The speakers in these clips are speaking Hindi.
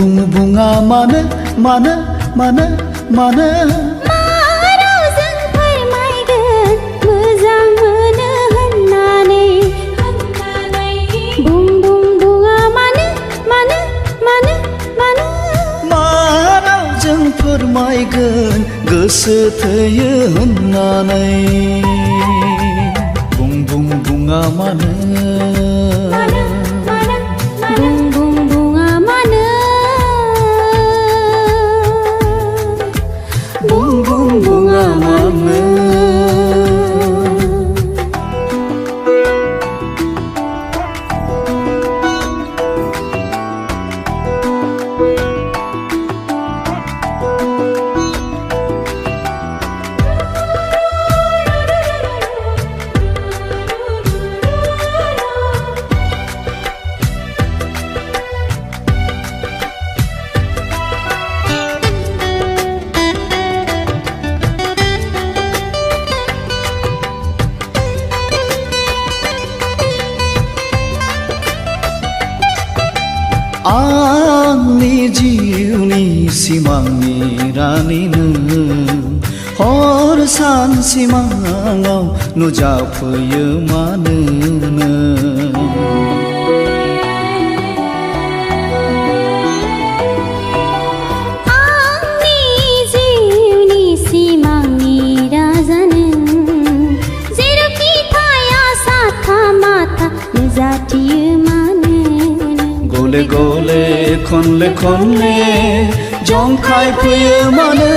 बुं बुङा मानो मानो मानो मानो मा रावजों फोरमायगोन मोजां मोनो होननानै बुं बुं बुङा मानो मानो मानो मानो मा रावजों फोरमायगोन गोसो थोयो होननानै बुं बुं बुङा मानो बुं बुं बुङा मानो बुं बुं बुङा मानो आंनि जिउनि सिमांनि रानि नों हर सान सिमाङाव नुजाफैयो मानो नों आंनि जिउनि सिमांनि राजा नों जेरावखि थाया साथा माथा नुजाथियो मानो गले गले खनले खनले जंखाय फैयो मानो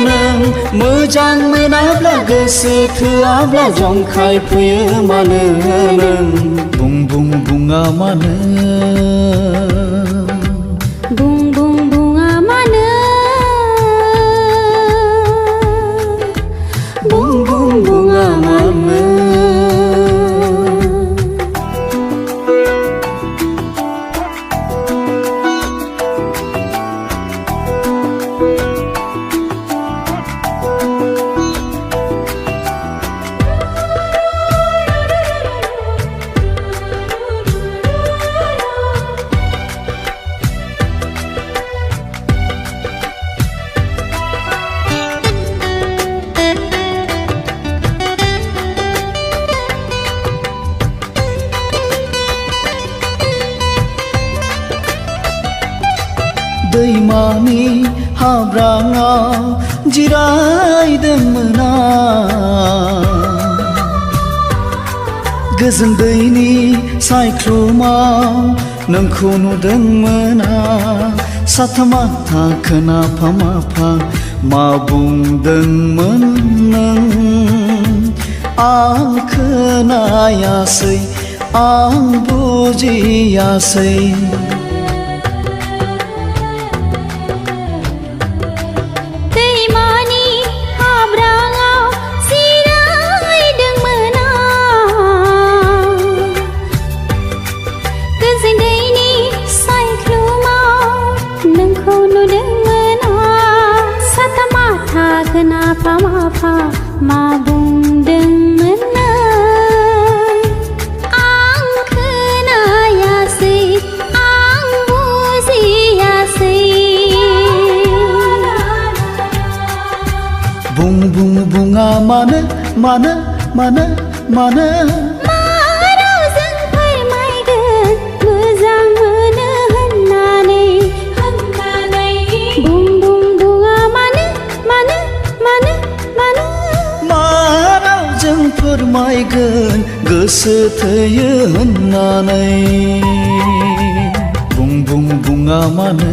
नों मोजां मोनाब्ला गोसो थोआब्ला जंखाय फैयो मानो नों बुं बुं बुङा मानो बुं बुं बुङा मानो बुं बुं बुङा मानो दैमानि हाब्राङाव जिरायदोंमोन आं गोजोन दैनि सायख्लुमाव नोंखौ नुदोंमोन आं साथा माथा खोनाफा माफा मा बुंदोंमोन नों आं खोनायासै आं बुजियासै Kenapa mafa ma buंदोंमोन नों आं खोनायासै आं बुजियासै बुं बुं बुङा मानो मानो मानो मानो मा रावजों फोरमायगोन मोजां मोनो होननानै बुं बुं बुङा मानो मानो मानो मानो मा रावजों फोरमायगोन गोसो थोयो होननानै बुं बुं बुङा मानो